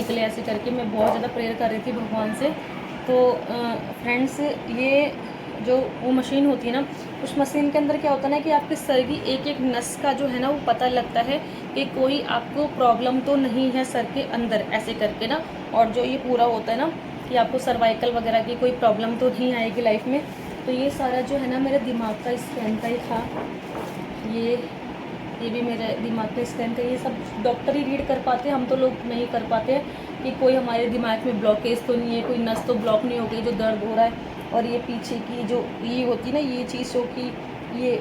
निकले ऐसे करके। मैं बहुत ज़्यादा प्रेयर कर रही थी भगवान से। तो फ्रेंड्स, ये जो वो मशीन होती है ना, उस मशीन के अंदर क्या होता है ना कि आपके सर की एक एक नस का जो है ना वो पता लगता है कि कोई आपको प्रॉब्लम तो नहीं है सर के अंदर, ऐसे करके ना। और जो ये पूरा होता है ना कि आपको सर्वाइकल वगैरह की कोई प्रॉब्लम तो नहीं आएगी लाइफ में। तो ये सारा जो है ना मेरे दिमाग का स्कैन का ही था। ये भी मेरे दिमाग का स्कैन का। ये सब डॉक्टर ही रीड कर पाते हैं, हम तो लोग नहीं कर पाते हैं कि कोई हमारे दिमाग में ब्लॉकेज तो नहीं है, कोई नस तो ब्लॉक नहीं हो गई जो दर्द हो रहा है। और ये पीछे की जो ये होती है ना, ये चीज़ जो कि ये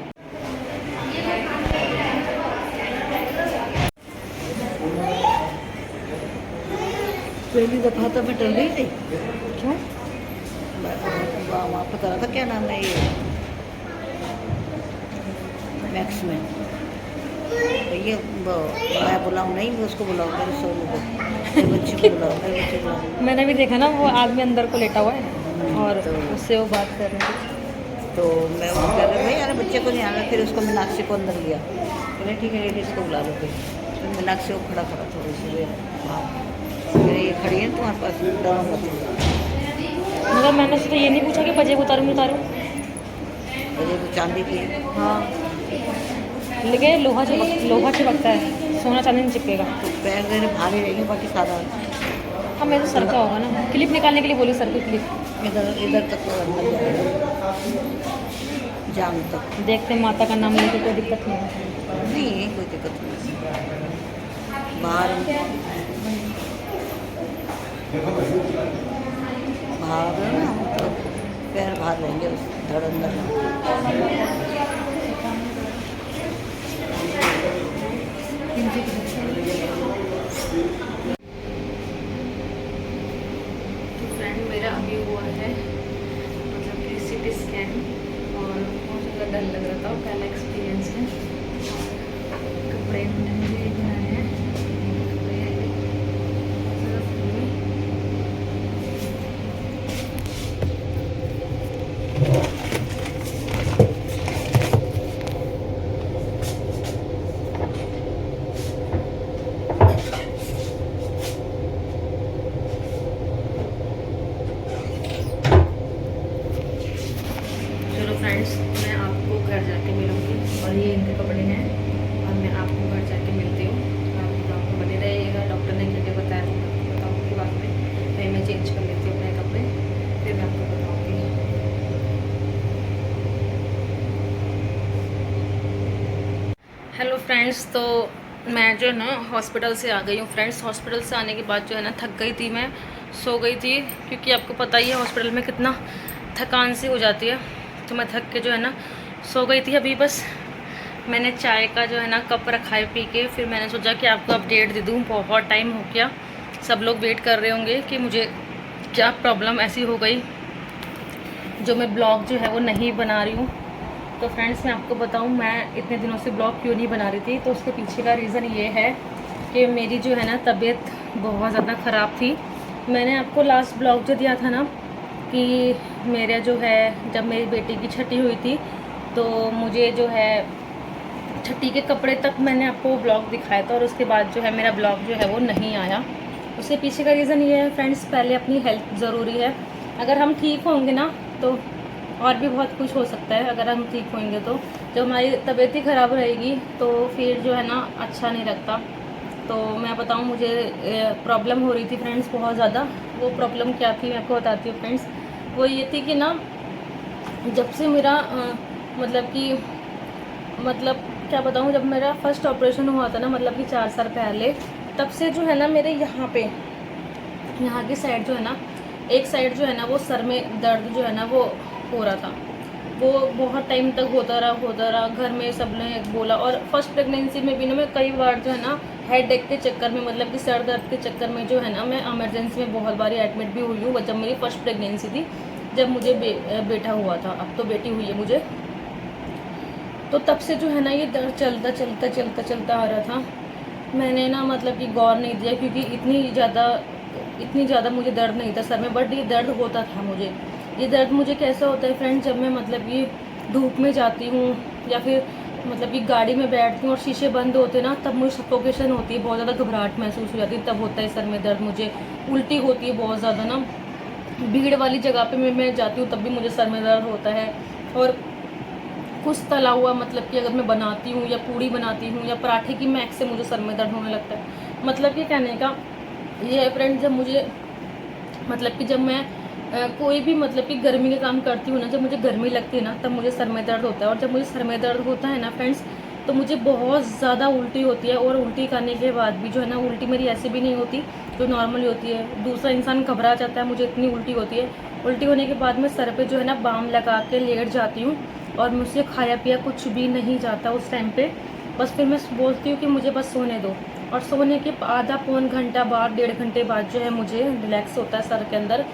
पहली दफ़ा तो मैं डर रही थी। क्यों? वहाँ पता रहा था क्या नाम है ये मैक्स में। तो ये मैं बुलाऊँ नहीं, मैं उसको बुलाऊँ, मेरे सोनू को, मेरे बच्चे को बुलाऊँ, मेरे बच्चे को बुलाऊँ। मैंने भी देखा ना, वो आदमी अंदर को लेटा हुआ है और तो उससे वो बात कर रहे थे। तो मैं उसको कह रही भाई अरे बच्चे को नहीं आना। फिर उसको मीनाक्षी को अंदर लिया, बोले ठीक है लेडीज़ को बुला लो। फिर मीनाक्षी को खड़ा करा थोड़ी सी फिर ये खड़ी है तुम्हारे पास, डरो मत। मगर मैंने उससे तो ये नहीं पूछा कि पजेब उतारूँ नहीं उतारूँ। मुझे तो चांदी की। हाँ, लेकिन लोहा चिपकता है, सोना चांदी नहीं चिपकेगा। तो पैर मेरे भारी रहेंगे, बाकी सारा हाँ, मेरे तो सर का होगा ना। क्लिप निकालने के लिए बोली, सर की क्लिप। इधर इधर तक तो अंदर जाएगा, जाम तक। देखते हैं, माता का नाम लेके कोई दिक्कत नहीं है। नहीं है कोई दिक्कत नहीं। बाहर बाहर ना मतलब पैर बाहर रहेंगे, उस धड़ अंदर। तो फ्रेंड, मेरा अभी हुआ है मतलब कि सिटी स्कैन, और बहुत ज़्यादा डर लग रहा था। वो पहला एक्सपीरियंस है। कपड़े मैंने मुझे ये बनाए हैं, कपड़े बहुत ज़्यादा फूल में। चलो फ्रेंड्स, मैं आपको घर जाके मिलूँगी। और ये इनके कपड़े हैं, और मैं आपको घर जाके मिलती हूँ। आप ब्लॉग में बने रहिएगा। डॉक्टर ने क्या क्या बताया तो मैं आपको बताऊँगी बाद में। मैं चेंज कर लेती हूँ अपने कपड़े, फिर मैं आपको बताऊँगी। हेलो फ्रेंड्स, तो मैं जो है ना हॉस्पिटल से आ गई हूँ। फ्रेंड्स, हॉस्पिटल से आने के बाद जो है ना थक गई थी, मैं सो गई थी। क्योंकि आपको पता ही है हॉस्पिटल में कितना थकान सी हो जाती है। तो मैं थक के जो है ना सो गई थी। अभी बस मैंने चाय का जो है ना कप रखा है पी के। फिर मैंने सोचा कि आपको अपडेट दे दूँ। बहुत टाइम हो गया, सब लोग वेट कर रहे होंगे कि मुझे क्या प्रॉब्लम ऐसी हो गई जो मैं ब्लॉग जो है वो नहीं बना रही हूँ। तो फ्रेंड्स, मैं आपको बताऊँ मैं इतने दिनों से ब्लॉग क्यों नहीं बना रही थी। तो उसके पीछे का रीज़न ये है कि मेरी जो है ना तबीयत बहुत ज़्यादा ख़राब थी। मैंने आपको लास्ट ब्लॉग जो दिया था ना कि मेरा जो है, जब मेरी बेटी की छठी हुई थी तो मुझे जो है छठी के कपड़े तक मैंने आपको वो ब्लॉग दिखाया था। और उसके बाद जो है मेरा ब्लॉग जो है वो नहीं आया। उसके पीछे का रीज़न ये है फ्रेंड्स, पहले अपनी हेल्थ ज़रूरी है। अगर हम ठीक होंगे ना तो और भी बहुत कुछ हो सकता है। अगर हम ठीक होंगे तो जब हमारी तबीयत ही ख़राब रहेगी तो फिर जो है ना अच्छा नहीं लगता। तो मैं बताऊं, मुझे प्रॉब्लम हो रही थी फ्रेंड्स बहुत ज़्यादा। वो प्रॉब्लम क्या थी मैं आपको बताती हूँ फ्रेंड्स। वो ये थी कि ना, जब से मेरा मतलब क्या बताऊँ, जब मेरा फर्स्ट ऑपरेशन हुआ था ना, मतलब कि 4 साल पहले, तब से जो है ना मेरे यहाँ पे, यहाँ की साइड जो है ना, एक साइड जो है ना वो सर में दर्द जो है ना वो हो रहा था। वो बहुत टाइम तक होता रहा। घर में सब ने बोला। और फर्स्ट प्रेगनेंसी में भी ना मैं कई बार जो है ना हेड एक के चक्कर में, मतलब कि सर दर्द के चक्कर में जो है ना मैं इमरजेंसी में बहुत बार एडमिट भी हुई हूँ। जब मेरी फर्स्ट प्रेगनेंसी थी, जब मुझे बेटा हुआ था। अब तो बेटी हुई है मुझे। तो तब से जो है ना ये दर्द चलता आ रहा था। मैंने ना मतलब कि गौर नहीं दिया, क्योंकि इतनी ज़्यादा मुझे दर्द नहीं था सर में, बट ये दर्द होता था मुझे। ये दर्द मुझे कैसा होता है फ्रेंड, जब मैं मतलब ये धूप में जाती हूँ या फिर मतलब कि गाड़ी में बैठती हूँ और शीशे बंद होते ना, तब मुझे सफोकेशन होती है, बहुत ज़्यादा घबराहट महसूस हो जाती है, तब होता है सर में दर्द, मुझे उल्टी होती है बहुत ज़्यादा ना। भीड़ वाली जगह पे मैं जाती हूँ तब भी मुझे सर में दर्द होता है। और कुछ तला हुआ, मतलब कि अगर मैं बनाती हूँ या पूड़ी बनाती हूँ या पराठे की महक से मुझे सर में दर्द होने लगता है। मतलब कि कहने का ये है फ्रेंड, जब मुझे मतलब कि जब मैं कोई भी मतलब कि गर्मी का काम करती हूँ ना, जब मुझे गर्मी लगती है ना, तब मुझे सर में दर्द होता है। और जब मुझे सर में दर्द होता है ना फ्रेंड्स, तो मुझे बहुत ज़्यादा उल्टी होती है। और उल्टी करने के बाद भी जो है ना, उल्टी मेरी ऐसे भी नहीं होती जो नॉर्मली होती है, दूसरा इंसान घबरा जाता है, मुझे इतनी उल्टी होती है। उल्टी होने के बाद मैं सर पे जो है ना बाम लगा के लेट जाती हूँ, और मुझसे खाया पिया कुछ भी नहीं जाता उस टाइम पे। बस फिर मैं बोलती हूँ कि मुझे बस सोने दो, और सोने के आधा पौन घंटा बाद, 1.5 घंटे बाद जो है मुझे रिलैक्स होता है सर के अंदर।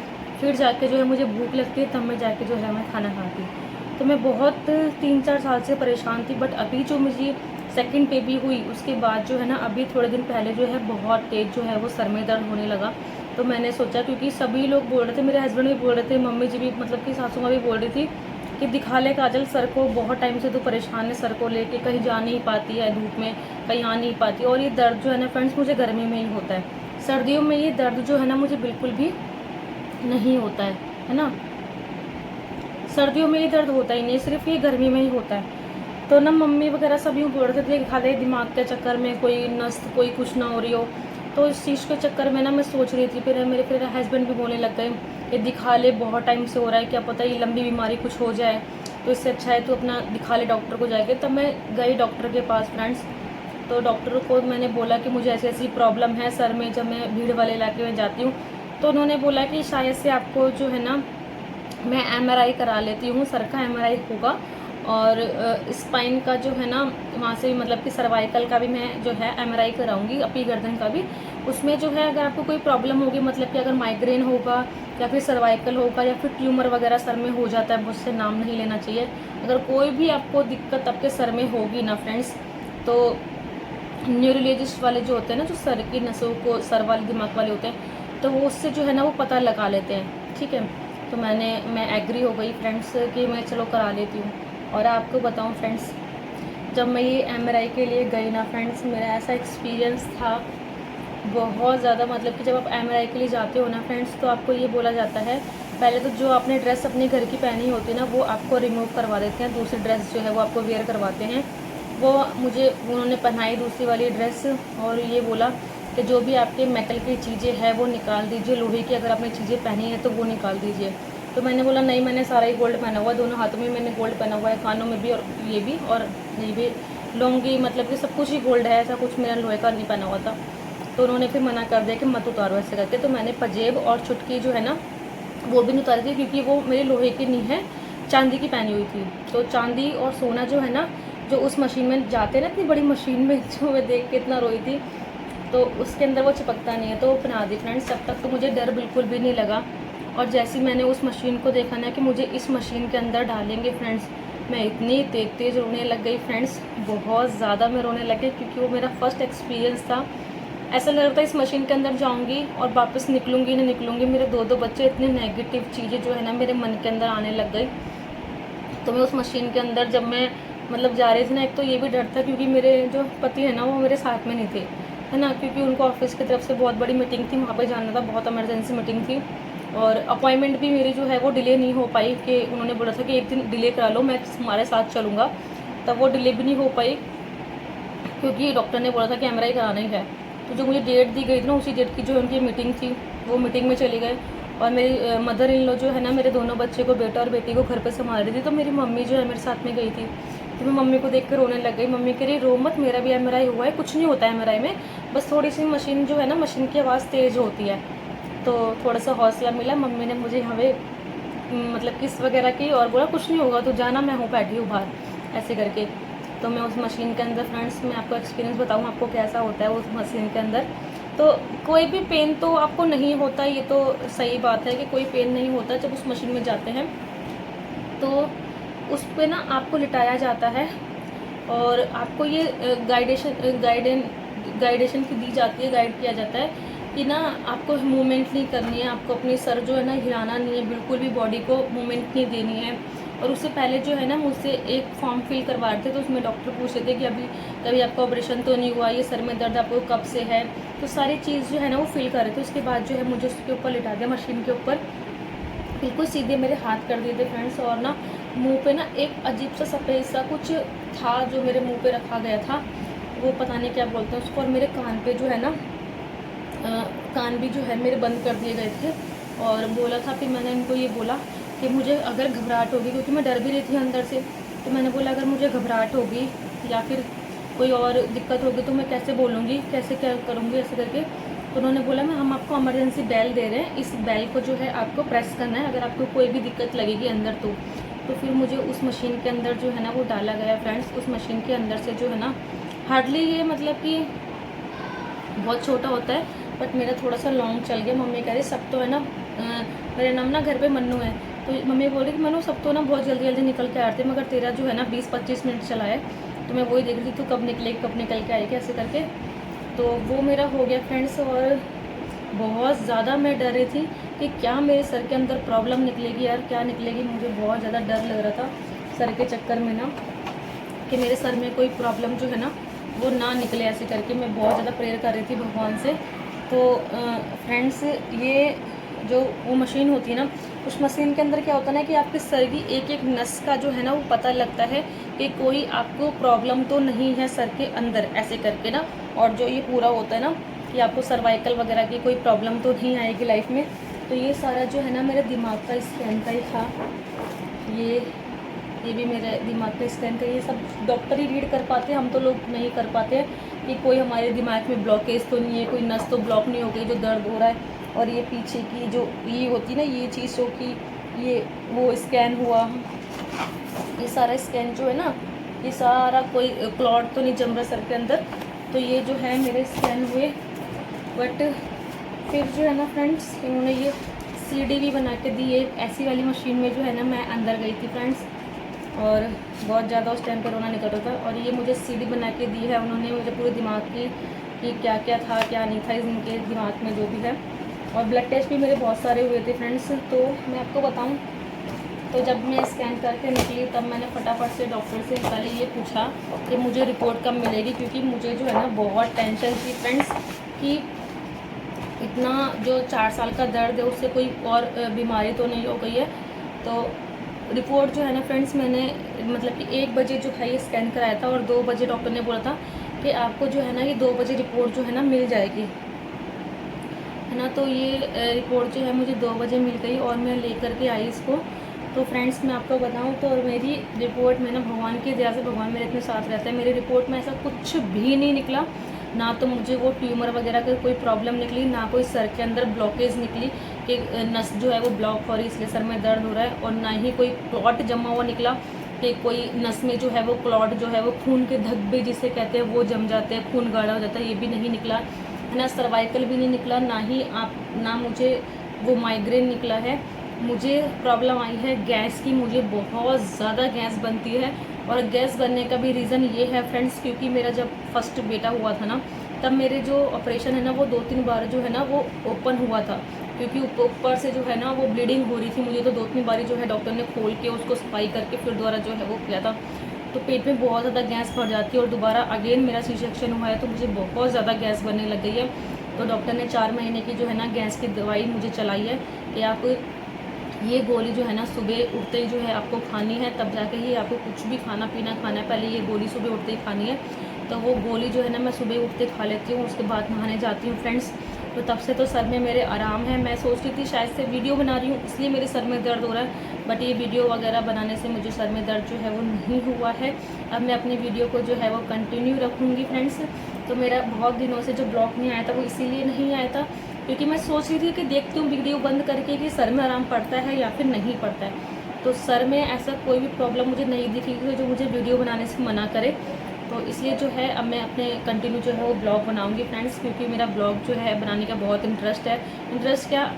फिर जाके जो है मुझे भूख लगती है, तब मैं जाके जो है मैं खाना खाती हूँ। तो मैं बहुत 3-4 साल से परेशान थी, बट अभी जो मुझे सेकंड बेबी हुई उसके बाद जो है ना, अभी थोड़े दिन पहले जो है बहुत तेज़ जो है वो सर में दर्द होने लगा। तो मैंने सोचा, क्योंकि सभी लोग बोल रहे थे, मेरे हस्बैंड भी बोल रहे थे, मम्मी जी भी, मतलब कि सासू माँ भी बोल रही थी कि दिखा ले काजल सर को, बहुत टाइम से तो परेशान है सर को लेके, कहीं जा नहीं पाती है धूप में, कहीं आ नहीं पाती। और ये दर्द जो है ना फ्रेंड्स, मुझे गर्मी में ही होता है, सर्दियों में ये दर्द जो है ना मुझे बिल्कुल भी नहीं होता है ना। सर्दियों में ये दर्द होता ही नहीं, सिर्फ ये गर्मी में ही होता है। तो ना मम्मी वगैरह सब यूँ बोल रहे थे दिखा दे, दिमाग के चक्कर में कोई नस कोई कुछ ना हो रही हो। तो इस चीज़ के चक्कर में ना मैं सोच रही थी, फिर हस्बैंड भी बोलने लग गए कि दिखा ले, बहुत टाइम से हो रहा है, क्या पता ये लंबी बीमारी कुछ हो जाए, तो इससे अच्छा है तो अपना दिखा ले डॉक्टर को जाके। तब मैं गई डॉक्टर के पास फ्रेंड्स। तो डॉक्टर को मैंने बोला कि मुझे ऐसी ऐसी प्रॉब्लम है सर में, जब मैं भीड़ वाले इलाके में जाती हूँ। तो उन्होंने बोला कि शायद से आपको जो है ना, मैं एमआरआई करा लेती हूँ, सर का एमआरआई होगा, और स्पाइन का जो है ना वहाँ से, मतलब कि सर्वाइकल का भी मैं जो है एमआरआई कराऊंगी, अपनी गर्दन का भी। उसमें जो है अगर आपको कोई प्रॉब्लम होगी, मतलब कि अगर माइग्रेन होगा या फिर सर्वाइकल होगा या फिर ट्यूमर वगैरह सर में हो जाता है, मुझसे नाम नहीं लेना चाहिए। अगर कोई भी आपको दिक्कत आपके सर में होगी ना फ्रेंड्स, तो न्यूरोलॉजिस्ट वाले जो होते हैं ना, जो सर की नसों को, सर वाले दिमाग वाले होते हैं, तो वो उससे जो है ना वो पता लगा लेते हैं, ठीक है। तो मैं एग्री हो गई फ्रेंड्स कि मैं चलो करा लेती हूँ। और आपको बताऊँ फ्रेंड्स, जब मैं ये एमआरआई के लिए गई ना फ्रेंड्स, मेरा ऐसा एक्सपीरियंस था बहुत ज़्यादा, मतलब कि जब आप एमआरआई के लिए जाते हो ना फ्रेंड्स, तो आपको ये बोला जाता है, पहले तो जो आपने ड्रेस अपने घर की पहनी होती है ना, वो आपको रिमूव करवा देते हैं, दूसरी ड्रेस जो है वो आपको वेयर करवाते हैं। वो मुझे उन्होंने पहनाई दूसरी वाली ड्रेस, और ये बोला कि जो भी आपके मेटल की चीज़ें हैं वो निकाल दीजिए, लोहे की अगर आपने चीज़ें पहनी है तो वो निकाल दीजिए। तो मैंने बोला नहीं, मैंने सारा ही गोल्ड पहना हुआ है, दोनों हाथों में मैंने गोल्ड पहना हुआ है, कानों में भी और ये भी, और ये भी लौंगी, मतलब कि सब कुछ ही गोल्ड है, ऐसा कुछ मेरा लोहे का नहीं पहना हुआ था। तो उन्होंने फिर मना कर दिया कि मत उतारो ऐसे करके। तो मैंने पजेब और चुटकी जो है ना वो भी नहीं उतारी थी, क्योंकि वो मेरी लोहे की नहीं है, चांदी की पहनी हुई थी। तो चांदी और सोना जो है ना, जो उस मशीन में जाते हैं ना, इतनी बड़ी मशीन में, जो मैं देख के इतना रोई थी, तो उसके अंदर वो चिपकता नहीं है, तो वो पहना दी फ्रेंड्स। तब तक तो मुझे डर बिल्कुल भी नहीं लगा। और जैसे ही मैंने उस मशीन को देखा ना कि मुझे इस मशीन के अंदर डालेंगे फ्रेंड्स, मैं इतनी तेज़ रोने लग गई फ्रेंड्स, बहुत ज़्यादा मैं रोने लग गई, क्योंकि वो मेरा फर्स्ट एक्सपीरियंस था। ऐसा लग रहा था इस मशीन के अंदर जाऊंगी और वापस निकलूंगी ना निकलूंगी। मेरे दो बच्चे, इतनी नेगेटिव चीज़ें जो है ना मेरे मन के अंदर आने लग गई। तो मैं उस मशीन के अंदर जब मैं मतलब जा रही थी ना, एक तो ये भी डर था क्योंकि मेरे जो पति है ना वो मेरे साथ में नहीं थे, है ना, क्योंकि उनको ऑफिस की तरफ से बहुत बड़ी मीटिंग थी, वहाँ पे जाना था, बहुत इमरजेंसी मीटिंग थी। और अपॉइंटमेंट भी मेरी जो है वो डिले नहीं हो पाई, कि उन्होंने बोला था कि एक दिन डिले करा लो, मैं तुम्हारे साथ चलूँगा, तब वो डिले भी नहीं हो पाई, क्योंकि डॉक्टर ने बोला था कि एमआरआई कराना ही है। तो जो मुझे डेट दी गई थी ना, उसी डेट की जो उनकी मीटिंग थी, वो मीटिंग में चली गए। और मेरी मदर इन लॉ जो है ना, मेरे दोनों बच्चे को, बेटा और बेटी को घर पे संभाल रही थी। तो मेरी मम्मी जो है मेरे साथ में गई थी। तो मैं मम्मी को देख कर रोने लग गई। मम्मी कह रही रो मत, मेरा भी एमआरआई हुआ है, कुछ नहीं होता है एमआरआई में, बस थोड़ी सी मशीन जो है ना, मशीन की आवाज़ तेज़ होती है। तो थोड़ा सा हौसला मिला, मम्मी ने मुझे हमें मतलब किस वगैरह की, और बोला कुछ नहीं होगा तो जाना, मैं हूँ बैठी हूँ बाहर, ऐसे करके। तो मैं उस मशीन के अंदर फ्रेंड्स, मैं आपको एक्सपीरियंस बताऊँ आपको कैसा होता है उस मशीन के अंदर। तो कोई भी पेन तो आपको नहीं होता, ये तो सही बात है कि कोई पेन नहीं होता जब उस मशीन में जाते हैं। तो उस पर ना आपको लिटाया जाता है, और आपको ये गाइडेशन की दी जाती है, गाइड किया जाता है कि ना आपको मूवमेंट नहीं करनी है, आपको अपनी सर जो है ना हिलाना नहीं है, बिल्कुल भी बॉडी को मूवमेंट नहीं देनी है। और उससे पहले जो है ना मुझसे एक फॉर्म फिल करवा रहे थे, तो उसमें डॉक्टर पूछ रहे थे कि अभी कभी आपका ऑपरेशन तो नहीं हुआ, ये सर में दर्द आपको कब से है, तो सारी चीज़ जो है ना वो फिल कर रहे थे। उसके बाद जो है मुझे उसके ऊपर लिटा दिया, मशीन के ऊपर बिल्कुल सीधे मेरे हाथ कर दिए थे फ्रेंड्स। और ना मुंह पे ना एक अजीब सा सफ़ेद सा कुछ था जो मेरे मुंह पे रखा गया था, वो पता नहीं क्या बोलते हैं उसको। और मेरे कान पे जो है ना कान भी जो है मेरे बंद कर दिए गए थे। और बोला था, फिर मैंने इनको ये बोला कि मुझे अगर घबराहट होगी, क्योंकि मैं डर भी रही थी अंदर से, तो मैंने बोला अगर मुझे घबराहट होगी या फिर कोई और दिक्कत होगी तो मैं कैसे बोलूँगी, कैसे क्या करूँगी, ऐसे करके। तो उन्होंने बोला मैं हम आपको इमरजेंसी बेल दे रहे हैं, इस बेल को जो है आपको प्रेस करना है, अगर आपको कोई भी दिक्कत लगेगी अंदर तो फिर मुझे उस मशीन के अंदर जो है ना वो डाला गया फ्रेंड्स। उस मशीन के अंदर से जो है ना हार्डली ये मतलब कि बहुत छोटा होता है, बट मेरा थोड़ा सा लॉन्ग चल गया। मम्मी कह रही सब तो है ना मेरे नाम ना घर पे मन्नू है, तो मम्मी बोल रही कि मन्नू सब तो ना बहुत जल्दी जल्दी निकल के आते, मगर तेरा जो है ना 20-25 मिनट चला है, तो मैं वही देख रही थी तू कब निकलेगी, कब निकल के आएगी, ऐसे करके। तो वो मेरा हो गया फ्रेंड्स। और बहुत ज़्यादा मैं डर रही थी कि क्या मेरे सर के अंदर प्रॉब्लम निकलेगी यार, क्या निकलेगी। मुझे बहुत ज़्यादा डर लग रहा था सर के चक्कर में ना, कि मेरे सर में कोई प्रॉब्लम जो है ना वो ना निकले, ऐसे करके मैं बहुत ज़्यादा प्रेयर कर रही थी भगवान से। तो फ्रेंड्स ये जो वो मशीन होती है ना, उस मशीन के अंदर क्या होता है ना कि आपके सर की एक एक नस का जो है ना वो पता लगता है कि कोई आपको प्रॉब्लम तो नहीं है सर के अंदर, ऐसे करके ना। और जो ये पूरा होता है ना कि आपको सर्वाइकल वगैरह की कोई प्रॉब्लम तो नहीं आएगी लाइफ में। तो ये सारा जो है ना मेरे दिमाग का स्कैन का ही था, ये भी मेरे दिमाग का स्कैन का। ये सब डॉक्टर ही रीड कर पाते हैं, हम तो लोग नहीं कर पाते हैं कि कोई हमारे दिमाग में ब्लॉकेज तो नहीं है, कोई नस तो ब्लॉक नहीं हो गई जो दर्द हो रहा है। और ये पीछे की जो ये होती है ना ये चीज़ जो कि ये वो स्कैन हुआ, ये सारा स्कैन जो है ना, ये सारा कोई क्लॉट तो नहीं जम रहा सर के अंदर, तो ये जो है मेरे स्कैन हुए। बट फिर जो है ना फ्रेंड्स इन्होंने ये सीडी भी बना के दी, एक ऐसी वाली मशीन में जो है ना मैं अंदर गई थी फ्रेंड्स, और बहुत ज़्यादा उस टाइम कोरोना निकल रहा था। और ये मुझे सीडी बना के दी है उन्होंने मुझे पूरे दिमाग की कि क्या क्या था क्या नहीं था इनके दिमाग में जो भी है। और ब्लड टेस्ट भी मेरे बहुत सारे हुए थे फ्रेंड्स। तो मैं आपको बताऊं, तो जब मैं स्कैन करके निकली तब मैंने फटाफट से डॉक्टर से पहले ये पूछा कि मुझे रिपोर्ट कब मिलेगी, क्योंकि मुझे जो है ना बहुत टेंशन थी फ्रेंड्स कि इतना जो 4 साल का दर्द है उससे कोई और बीमारी तो नहीं हो गई है। तो रिपोर्ट जो है ना फ्रेंड्स मैंने मतलब कि 1 बजे जो है ये स्कैन कराया था, और 2 बजे डॉक्टर ने बोला था कि आपको जो है ना ये 2 बजे रिपोर्ट जो है ना मिल जाएगी, है ना। तो ये रिपोर्ट जो है मुझे 2 बजे मिल गई और मैं लेकर के आई इसको। तो फ्रेंड्स मैं आपको बताऊं तो मेरी रिपोर्ट में ना भगवान की दया से, भगवान मेरे इतने साथ रहता है, मेरी रिपोर्ट में ऐसा कुछ भी नहीं निकला। ना तो मुझे वो ट्यूमर वगैरह की कोई प्रॉब्लम निकली, ना कोई सर के अंदर ब्लॉकेज निकली कि नस जो है वो ब्लॉक हो रही इसलिए सर में दर्द हो रहा है, और ना ही कोई क्लॉट जमा हुआ निकला कि कोई नस में जो है वो क्लॉट जो है वो खून के धब्बे जिसे कहते हैं वो जम जाते हैं, खून गाढ़ा हो जाता है, ये भी नहीं निकला, है ना। सर्वाइकल भी नहीं निकला, ना मुझे वो माइग्रेन निकला है। मुझे प्रॉब्लम आई है गैस की, मुझे बहुत ज़्यादा गैस बनती है। और गैस बनने का भी रीज़न ये है फ्रेंड्स, क्योंकि मेरा जब फर्स्ट बेटा हुआ था ना तब मेरे जो ऑपरेशन है ना वो 2-3 बार जो है ना वो ओपन हुआ था, क्योंकि ऊपर से जो है ना वो ब्लीडिंग हो रही थी मुझे, तो 2-3 बारी जो है डॉक्टर ने खोल के उसको सफाई करके फिर दोबारा जो है वो किया था। तो पेट में बहुत ज़्यादा गैस भर जाती है, और दोबारा अगेन मेरा सी सेक्शन हुआ है तो मुझे बहुत ज़्यादा गैस बनने लग गई है। तो डॉक्टर ने 4 महीने की जो है ना गैस की दवाई मुझे चलाई है कि आप ये गोली जो है ना सुबह उठते ही जो है आपको खानी है, तब जाके ही आपको कुछ भी खाना पीना खाना है, पहले ये गोली सुबह उठते ही खानी है। तो वो गोली जो है ना मैं सुबह उठते खा लेती हूँ, उसके बाद नहाने जाती हूँ फ्रेंड्स। तो तब से तो सर में मेरे आराम है। मैं सोच रही थी शायद से वीडियो बना रही हूँ इसलिए मेरे सर में दर्द हो रहा है, बट ये वीडियो वगैरह बनाने से मुझे सर में दर्द जो है वो नहीं हुआ है। अब मैं अपनी वीडियो को जो है वो कंटिन्यू रखूँगी फ्रेंड्स। तो मेरा बहुत दिनों से जो ब्लॉग नहीं आया था वो इसीलिए नहीं आया था क्योंकि मैं सोच रही थी कि देखती हूँ वीडियो बंद करके कि सर में आराम पड़ता है या फिर नहीं पड़ता है। तो सर में ऐसा कोई भी प्रॉब्लम मुझे नहीं दिखी जो मुझे वीडियो बनाने से मना करे। तो इसलिए जो है अब मैं अपने कंटिन्यू जो है वो ब्लॉग बनाऊंगी फ्रेंड्स, क्योंकि मेरा ब्लॉग जो है बनाने का बहुत इंटरेस्ट है। इंटरेस्ट क्या,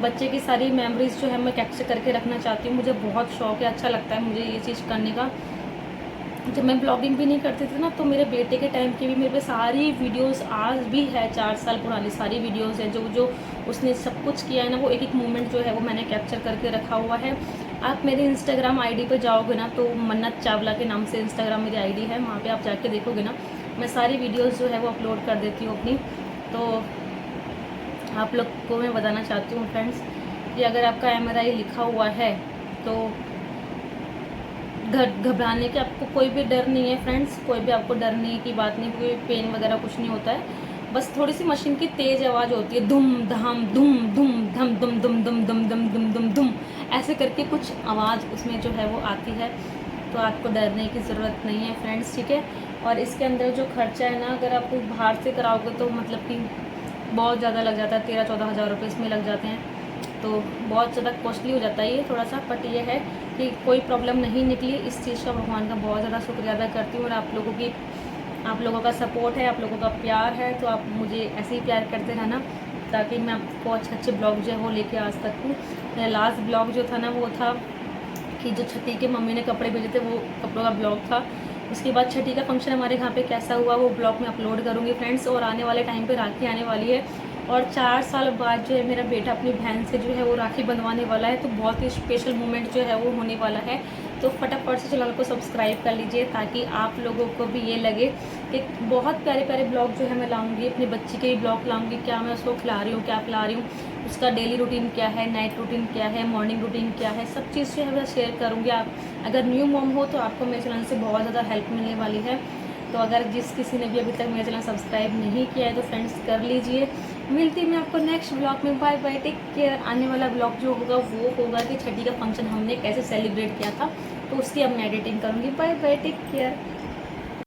बच्चे की सारी मेमोरीज़ जो है मैं कैप्चर करके रखना चाहती हूँ। मुझे बहुत शौक है, अच्छा लगता है मुझे ये चीज़ करने का। जब मैं ब्लॉगिंग भी नहीं करती थी ना तो मेरे बेटे के टाइम की भी मेरे पे सारी वीडियोस आज भी है, 4 साल पुरानी सारी वीडियोस है जो जो उसने सब कुछ किया है ना, वो एक एक मोमेंट जो है वो मैंने कैप्चर करके रखा हुआ है। आप मेरे इंस्टाग्राम आईडी पे जाओगे ना तो मन्नत चावला के नाम से इंस्टाग्राम मेरी आईडी है, वहाँ पे आप जाके देखोगे ना मैं सारी वीडियोस जो है वो अपलोड कर देती हूँ अपनी। तो आप लोग को मैं बताना चाहती हूँ फ्रेंड्स कि अगर आपका MRI लिखा हुआ है तो घबराने के आपको कोई भी डर नहीं है फ्रेंड्स, कोई भी आपको डरने की बात नहीं, कोई पेन वगैरह कुछ नहीं होता है। बस थोड़ी सी मशीन की तेज़ आवाज़ होती है, धुम धाम धुम धुम धम दुम दुम दुम दुम दुम दुम दुम दुम, ऐसे करके कुछ आवाज़ उसमें जो है वो आती है। तो आपको डरने की ज़रूरत नहीं है फ्रेंड्स, ठीक है। और इसके अंदर जो खर्चा है ना, अगर आप बाहर से कराओगे तो मतलब कि बहुत ज़्यादा लग जाता है, 13-14 हज़ार रुपये इसमें लग जाते हैं। तो बहुत ज़्यादा कॉस्टली हो जाता है ये थोड़ा सा, बट ये है कि कोई प्रॉब्लम नहीं निकली। इस चीज़ का भगवान का बहुत ज़्यादा शुक्रिया अदा करती हूँ। और आप लोगों का सपोर्ट है, आप लोगों का प्यार है, तो आप मुझे ऐसे ही प्यार करते रहना ताकि मैं आपको अच्छे अच्छे ब्लॉग जो है वो लेके आ सकूँ। मेरा लास्ट ब्लॉग जो था ना वो था कि जो छठी के मम्मी ने कपड़े भेजे थे, वो कपड़ों का ब्लॉग था। उसके बाद छठी का फंक्शन हमारे घर पे कैसा हुआ वो ब्लॉग में अपलोड करूँगी फ्रेंड्स। और आने वाले टाइम पे राखी आने वाली है और 4 साल बाद जो है मेरा बेटा अपनी बहन से जो है वो राखी बंधवाने वाला है, तो बहुत ही स्पेशल मोमेंट जो है वो होने वाला है। तो फटाफट से चैनल को सब्सक्राइब कर लीजिए ताकि आप लोगों को भी ये लगे कि बहुत प्यारे प्यारे ब्लॉग जो है मैं लाऊंगी। अपनी बच्ची के भी ब्लॉग लाऊंगी, क्या मैं उसको खिला रही हूँ, क्या पिला रही हूँ, उसका डेली रूटीन क्या है, नाइट रूटीन क्या है, मॉर्निंग रूटीन क्या है, सब चीज़ जो है मैं शेयर करूँगी। आप अगर न्यू मॉम हो तो आपको मेरे चैनल से बहुत ज़्यादा हेल्प मिलने वाली है। तो अगर किसी ने भी अभी तक मेरा चैनल सब्सक्राइब नहीं किया है तो फ्रेंड्स कर लीजिए। मिलती मैं आपको नेक्स्ट ब्लॉग में। Bye bye, take care. आने वाला ब्लॉग जो होगा वो होगा कि छठी का फंक्शन हमने कैसे सेलिब्रेट किया था, तो उसकी अब मैं एडिटिंग करूँगी। Bye bye, take care.